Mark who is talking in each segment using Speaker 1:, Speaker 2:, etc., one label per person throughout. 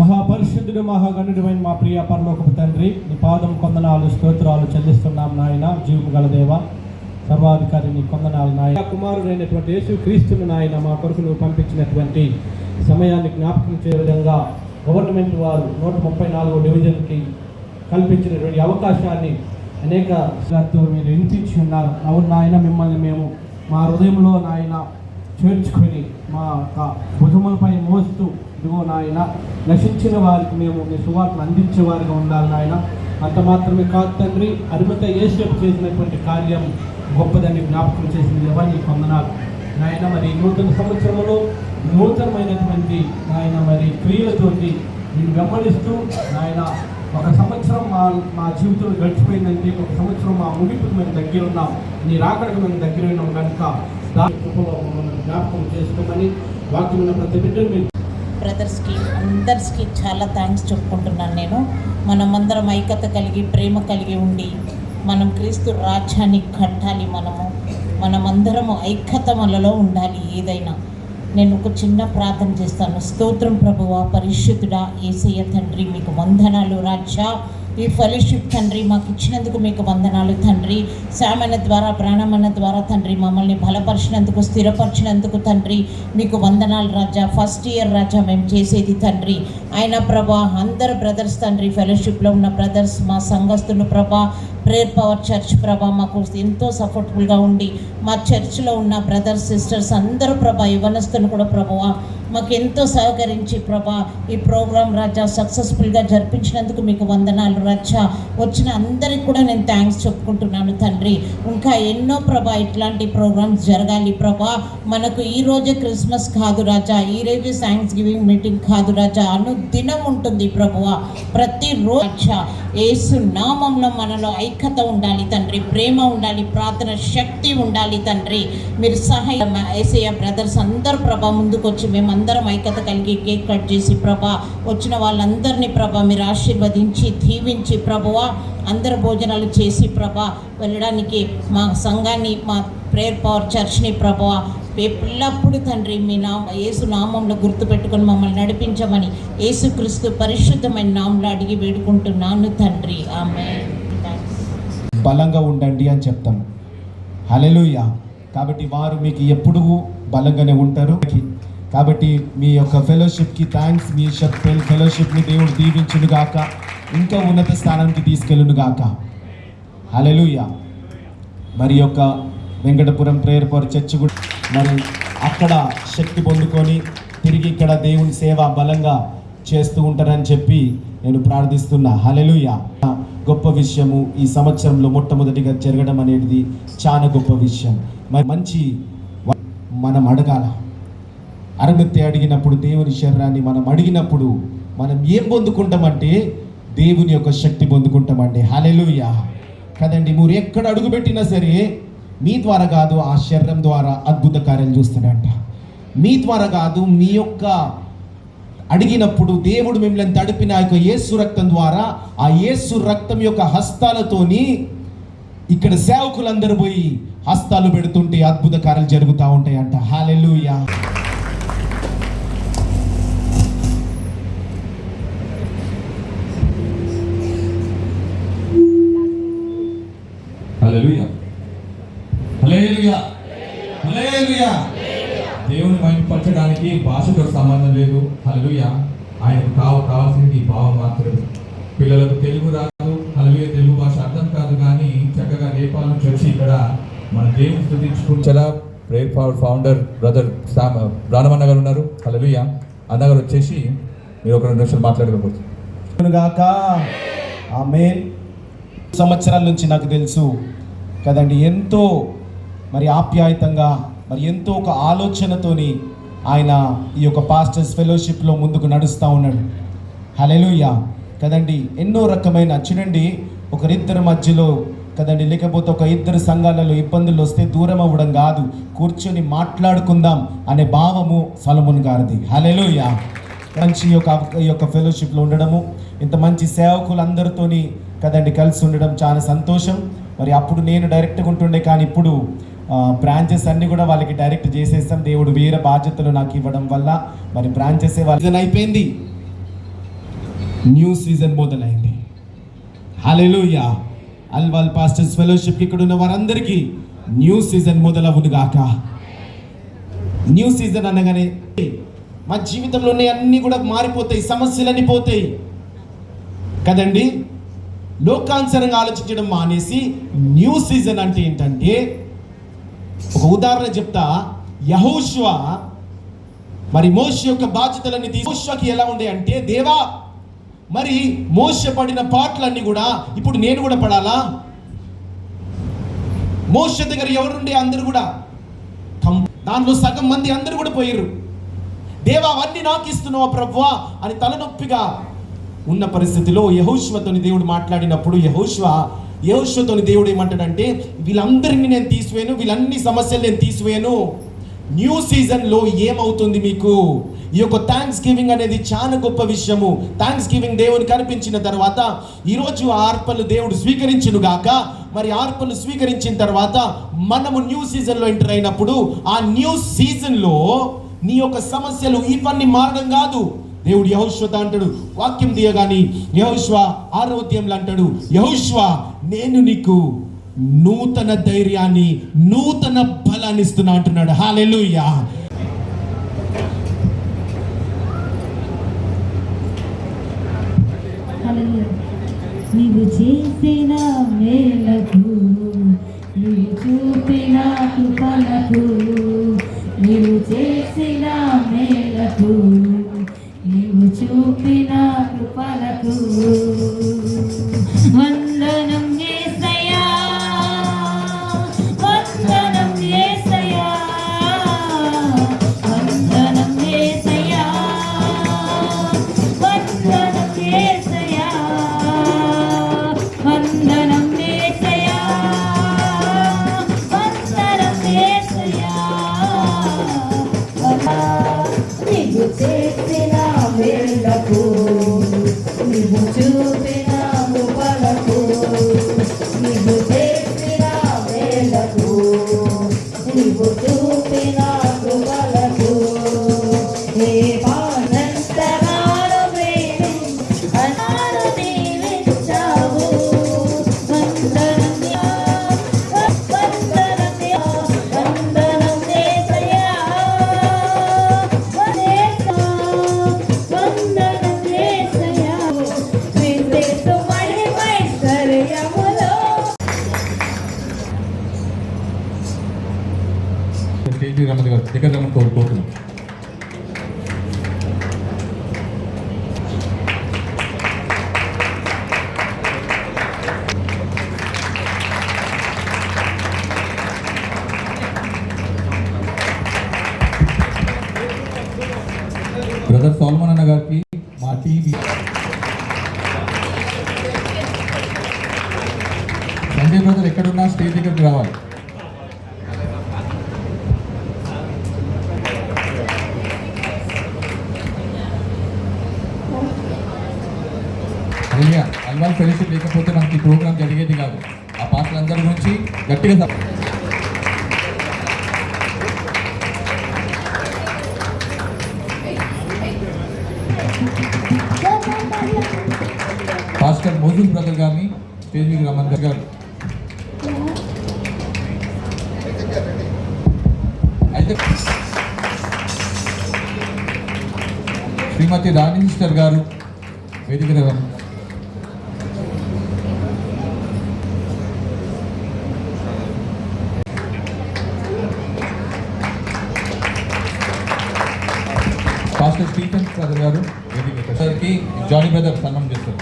Speaker 1: మహాపరిశుద్ధుడు మహాగణుడైన మా ప్రియ పరలోకపు తండ్రి, నీ పాదం కొందనాలు స్తోత్రాలు చెల్లిస్తున్నాం నాయన. జీవము గల దేవ, సర్వాధికారి నీ కొందనాలు నాయన. కుమారుడైనటువంటి యేసు క్రీస్తును నాయన మా కొరకు నువ్వు పంపించినటువంటి సమయాన్ని జ్ఞాపకం చేయ విధంగా గవర్నమెంట్ వారు 134 డివిజన్కి కల్పించినటువంటి అవకాశాన్ని అనేక సార్లు మీరు వినిపించి ఉన్నారు. అవును నాయన, మిమ్మల్ని మేము మా హృదయంలో నాయన చేర్చుకొని మా యొక్క భుజములపై మోస్తూ ఇదిగో నాయన నశించిన వారికి మేము మీ సువార్తను అందించే వారిగా ఉండాలి నాయన. అంత మాత్రమే కాదు తండ్రి, అరిమత యేసేపు చేసినటువంటి కార్యం గొప్పదని జ్ఞాపకం చేసిన దేవా నీ వందనాలు నాయన. మరి నూతన సంవత్సరంలో నూతనమైనటువంటి నాయన మరి క్రియలతోటి నేను వెంబడిస్తూ నాయన ఒక సంవత్సరం మా జీవితంలో గడిచిపోయిందంటే ఒక సంవత్సరం మా ముగింపుకు మేము దగ్గర ఉన్నాం, నీ రాకడకు మేము దగ్గర ఉన్నాం కనుక దాని కృపలో మమ్మల్ని జ్ఞాపకం చేసుకోమని వాక్యం ప్రతి బిడ్డను మీరు
Speaker 2: బ్రదర్స్కి అందరికీ చాలా థ్యాంక్స్ చెప్పుకుంటున్నాను నేను. మనమందరం ఐక్యత కలిగి ప్రేమ కలిగి ఉండి మనం క్రీస్తు రాజ్యాన్ని కట్టాలి. మనమందరము ఐక్యత మనలో ఉండాలి. ఏదైనా నేను ఒక చిన్న ప్రార్థన చేస్తాను. స్తోత్రం ప్రభువా, పరిశుద్ధుడా, యేసయ్య తండ్రి, మీకు వందనాలు రాజా. ఈ ఫెలోషిప్ తండ్రి మాకు ఇచ్చినందుకు మీకు వందనాలు తండ్రి. శామన్న ద్వారా ప్రాణమన్న ద్వారా తండ్రి మమ్మల్ని బలపరిచినందుకు స్థిరపరిచినందుకు తండ్రి మీకు వందనాలు రాజా. ఫస్ట్ ఇయర్ రాజా మేము చేసేది తండ్రి. ఆయన ప్రభా అందరు బ్రదర్స్ తండ్రి, ఫెలోషిప్లో ఉన్న బ్రదర్స్ మా సంఘస్థులు ప్రభా, ప్రేయర్ పవర్ చర్చ్ ప్రభా మాకు ఎంతో సపోర్ట్ఫుల్గా ఉండి మా చర్చ్లో ఉన్న బ్రదర్స్ సిస్టర్స్ అందరూ ప్రభా, యవనస్తులు కూడా ప్రభువా మాకు ఎంతో సహకరించి ప్రభా ఈ ప్రోగ్రాం రాజా సక్సెస్ఫుల్గా జరిపించినందుకు మీకు వందనాలు రాజా. వచ్చిన అందరికి కూడా నేను థ్యాంక్స్ చెప్పుకుంటున్నాను తండ్రి. ఇంకా ఎన్నో ప్రభా ఇట్లాంటి ప్రోగ్రామ్స్ జరగాలి ప్రభా. మనకు ఈరోజే క్రిస్మస్ కాదు రాజా, ఈరోజు థ్యాంక్స్ గివింగ్ మీటింగ్ కాదు రాజా, అనుదినం ఉంటుంది ప్రభువా. ప్రతిరోజు యేసు నామంలో మనలో ఐక్యత ఉండాలి తండ్రి, ప్రేమ ఉండాలి, ప్రార్థన శక్తి ఉండాలి తండ్రి. మీరు సహాయం యేసయ్య బ్రదర్స్ అందరూ ప్రభా ముందుకు వచ్చి మేమందరం ఐక్యత కలిగి కేక్ కట్ చేసి ప్రభా వచ్చిన వాళ్ళందరినీ ప్రభా మీరు ఆశీర్వదించి దీవించి ప్రభువా అందరు భోజనాలు చేసి ప్రభా వెళ్ళడానికి మా సంఘాన్ని మా ప్రేయర్ పవర్ చర్చ్ని ప్రభువా ఎల్లప్పుడు తండ్రి మీ యేసు నామంలో గుర్తుపెట్టుకొని మమ్మల్ని నడిపించమని యేసుక్రీస్తు పరిశుద్ధమైన నామంలో అడిగి వేడుకుంటున్నాను తండ్రి. ఆమేన్.
Speaker 3: బలంగా ఉండండి అని చెప్తాం. హల్లెలూయా. కాబట్టి వారు మీకు ఎప్పుడు బలంగానే ఉంటారు. కాబట్టి మీ యొక్క ఫెలోషిప్కి థ్యాంక్స్. మీ ఫెలోషిప్ని దేవుడు దీవించును గాక, ఇంకా ఉన్నత స్థానానికి తీసుకెళ్ళును గాక. హల్లెలూయా. మరి యొక్క వెంకటపురం ప్రేయర్ పవర్ చర్చ్ కూడా మరి అక్కడ శక్తి పొందుకొని తిరిగి ఇక్కడ దేవుని సేవ బలంగా చేస్తూ ఉంటారని చెప్పి నేను ప్రార్థిస్తున్నా. హల్లెలూయా. గొప్ప విషయము ఈ సంవత్సరంలో మొట్టమొదటిగా జరగడం అనేది చాలా గొప్ప విషయం. మరి మంచి మనం అడగాల. అరగత్తి అడిగినప్పుడు దేవుని శరీరాన్ని మనం అడిగినప్పుడు మనం ఏం పొందుకుంటామంటే దేవుని యొక్క శక్తి పొందుకుంటామండి. హల్లెలూయా కదండి. మీరు ఎక్కడ అడుగుపెట్టినా సరే మీ ద్వారా కాదు, ఆ శరీరం ద్వారా అద్భుత కార్యాలు చూస్తాడంట. మీ ద్వారా కాదు, మీ యొక్క అడిగినప్పుడు దేవుడు మిమ్మల్ని తడిపిన ఆ యొక్క యేసు రక్తం ద్వారా, ఆ యేసు రక్తం యొక్క హస్తాలతోని ఇక్కడ సేవకులందరూ పోయి హస్తాలు పెడుతుంటే అద్భుత కార్యాలు జరుగుతూ ఉంటాయంట. హల్లెలూయా.
Speaker 4: హల్లెలూయా. హల్లెలూయా. హల్లెలూయా. దేవుని మహిమపరచడానికి భాషతో సంబంధం లేదు. హల్లెలూయా. ఆయనకు కావాల్సింది ఈ భావం మాత్రమే. పిల్లలకు తెలుగు రాదు, హల్లెలూయా తెలుగు భాష అర్థం కాదు, కానీ చక్కగా నేపాల్ నుంచి వచ్చి ఇక్కడ మన దేవుని స్తుతించుకుంటా ప్రేయర్ పవర్ ఫౌండర్ బ్రదర్ రానమన్న గారు ఉన్నారు. హల్లెలూయా. అన్నగారు వచ్చేసి మీరు ఒక 2 నిమిషాలు మాట్లాడకపోతుంది
Speaker 3: గాక. ఆమేన్. సంవత్సరాల నుంచి నాకు తెలుసు కదండి, ఎంతో మరి ఆప్యాయతంగా మరి ఎంతో ఒక ఆలోచనతోని ఆయన ఈ యొక్క పాస్టర్స్ ఫెలోషిప్లో ముందుకు నడుస్తూ ఉన్నాడు. హల్లెలూయా కదండి. ఎన్నో రకమైన చూడండి, ఒకరిద్దరి మధ్యలో కదండి, లేకపోతే ఒక ఇద్దరు సంఘాలలో ఇబ్బందులు వస్తే దూరం అవ్వడం కాదు, కూర్చొని మాట్లాడుకుందాం అనే భావము సొలొమోన్ గారిది. హల్లెలూయా. మంచి ఈ యొక్క ఫెలోషిప్లో ఉండడము, ఇంత మంచి సేవకులందరితోని కదండి కలిసి ఉండడం చాలా సంతోషం. మరి అప్పుడు నేను డైరెక్ట్గా ఉంటుండే, కానీ ఇప్పుడు బ్రాంచెస్ అన్నీ కూడా వాళ్ళకి డైరెక్ట్ చేసేస్తాం. దేవుడు వేరే బాధ్యతలు నాకు ఇవ్వడం వల్ల మరి బ్రాంచెస్ వాళ్ళ అయిపోయింది. న్యూ సీజన్ మొదలైంది. హల్లెలూయా. అల్వాల్ పాస్టర్స్ ఫెలోషిప్ ఇక్కడ ఉన్న వారందరికీ న్యూ సీజన్ మొదలవును గాక. న్యూ సీజన్ అనగానే మా జీవితంలోనే అన్నీ కూడా మారిపోతాయి, సమస్యలన్నీ పోతాయి కదండి. లోకానుసారంగా ఆలోచించడం మానేసి న్యూ సీజన్ అంటే ఏంటంటే, ఒక ఉదాహరణ చెప్తా. యెహోషువ మరి మోషే యొక్క బాధ్యతలన్నీ యెహోషువకి ఎలా ఉండే అంటే, దేవా మరి మోషే పడిన పాటలన్నీ కూడా ఇప్పుడు నేను కూడా పడాలా? మోషే దగ్గర ఎవరుండే? అందరూ కూడా దాంట్లో సగం మంది అందరూ కూడా పోయారు. దేవా అవన్నీ నాకు ఇస్తున్నావా ప్రభువా అని తలనొప్పిగా ఉన్న పరిస్థితిలో యెహోషువతోని దేవుడు మాట్లాడినప్పుడు యెహోషువతోని దేవుడు ఏమంటాడంటే, వీళ్ళందరినీ నేను తీసివేయను, వీళ్ళన్ని సమస్యలు నేను తీసివేయను. న్యూ సీజన్లో ఏమవుతుంది మీకు? ఈ యొక్క థ్యాంక్స్ గివింగ్ అనేది చాలా గొప్ప విషయము. థ్యాంక్స్ గివింగ్ దేవుని కనిపించిన తర్వాత ఈరోజు ఆ అర్పణలు దేవుడు స్వీకరించును గాక. మరి అర్పణలు స్వీకరించిన తర్వాత మనము న్యూ సీజన్లో ఎంటర్ అయినప్పుడు ఆ న్యూ సీజన్లో నీ యొక్క సమస్యలు ఇవన్నీ మారడం కాదు. దేవుడు యెహోషువతో అంటాడు, వాక్యం తీయగాని యెహోషువ 6వ అధ్యాయంలో అంటాడు, యెహోషువ నేను నీకు నూతన ధైర్యాన్ని, నూతన బలాన్ని ఇస్తున్నా అంటున్నాడు. హల్లెలూయా.
Speaker 5: నీవు చేసిన మేలకు, నీవు చూపిన కృపలకు, నీవు చేసిన మేలకు, నీవు చూపిన కృపలకు వందనం యేసయ్యా, వందనం యేసయ్యా, వందనం యేసయ్యా, వందనం యేసయ్యా, వందనం యేసయ్యా, వందనం యేసయ్యా. నీవు చేసిన మేలకు, నీవు చూపిన కృపలకు, నీవు చేసిన మేలకు, నీవు చూపిన కృపలకు దేవానంతగాను ప్రేమించి అనారు దీవించావు. వందనం వందనం వందనం యేసయ్యా, వందనం యేసయ్యా. క్రీస్తు మహిమైశ్వర్యములో
Speaker 4: స్టేజ్ రమ్మని గారు దగ్గర రమ్మని కోరుకుంటున్నాం. బ్రదర్ సోల్మన్ అన్న గారికి మా టీవీ సంజయ్ బ్రదర్ ఎక్కడున్నా స్టేజ్ దగ్గరికి రావాలి. అల్వాల్ ఫెలోషిప్ లేకపోతే మనకి ప్రోగ్రామ్ జరిగేది కాదు. ఆ పాటలందరి గురించి గట్టిగా పాస్టర్ మోజుల్ బ్రదర్ గారిని స్టేజ్ మీద రమ్మని గారు. అయితే శ్రీమతి రాణి సిస్టర్ గారు వేదిక దగ్గర పాస్టర్ స్టీఫెన్ బ్రదర్ గారు వేదిక సార్కి జానీ బ్రదర్ సన్మానం చేస్తారు.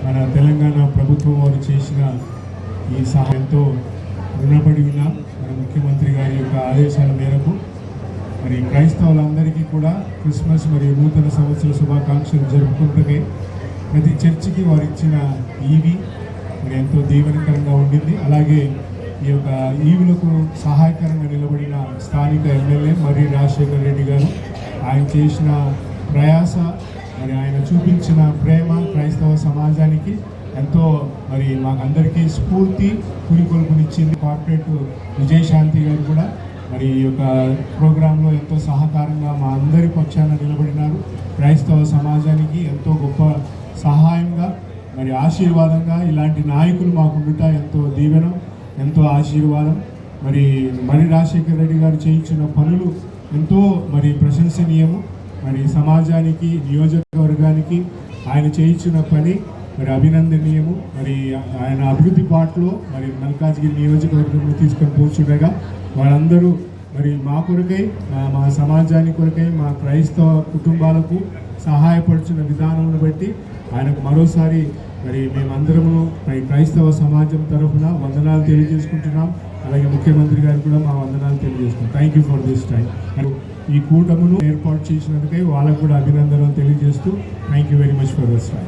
Speaker 6: మన తెలంగాణ ప్రభుత్వం వారు చేసిన ఈ సహాయంతో రుణపడి ఉన్నాం. మన ముఖ్యమంత్రి గారి యొక్క ఆదేశాల మేరకు మరి క్రైస్తవులందరికీ కూడా క్రిస్మస్ మరియు నూతన సంవత్సర శుభాకాంక్షలు జరుపుకుంటూనే ప్రతి చర్చికి వారు ఇచ్చిన ఈవి మరి ఎంతో దీవెనకరంగా ఉండింది. అలాగే ఈ యొక్క ఈవులకు సహాయకరంగా నిలబడిన స్థానిక ఎమ్మెల్యే మరి రాజశేఖర్ రెడ్డి గారు ఆయన చేసిన ప్రయాస మరి ఆయన చూపించిన ప్రేమ క్రైస్తవ సమాజానికి ఎంతో మరి మాకందరికీ స్ఫూర్తి పురికొల్పునిచ్చింది. కార్పొరేట్ విజయశాంతి గారు కూడా మరి ఈ యొక్క ప్రోగ్రాంలో ఎంతో సహకారంగా మా అందరి పక్షాన నిలబడినారు. క్రైస్తవ సమాజానికి ఎంతో గొప్ప సహాయంగా మరి ఆశీర్వాదంగా ఇలాంటి నాయకులు మాకుండుట ఎంతో దీవెనం, ఎంతో ఆశీర్వాదం. మరి రాజశేఖర్ రెడ్డి గారు చేయించిన పనులు ఎంతో మరి ప్రశంసనీయము. మరి సమాజానికి నియోజకవర్గానికి ఆయన చేయించిన పని మరి అభినందనీయము. మరి ఆయన అభివృద్ధి బాటలో మరి మల్కాజ్గిరి నియోజకవర్గంలో తీసుకొని కూర్చుండగా వాళ్ళందరూ మరి మా కొరకై మా సమాజానికి కొరకై మా క్రైస్తవ కుటుంబాలకు సహాయపడుచున్న విధానం బట్టి ఆయనకు మరోసారి మరి మేమందరము మరి క్రైస్తవ సమాజం తరఫున వందనాలు తెలియజేసుకుంటున్నాం. అలాగే ముఖ్యమంత్రి గారు కూడా మా వందనాలు తెలియజేస్తున్నాం. Thank you for this time. ఈ కూటమును ఏర్పాటు చేసినందుకై వాళ్ళకు కూడా అభినందనలు తెలియజేస్తూ thank you very much for this time.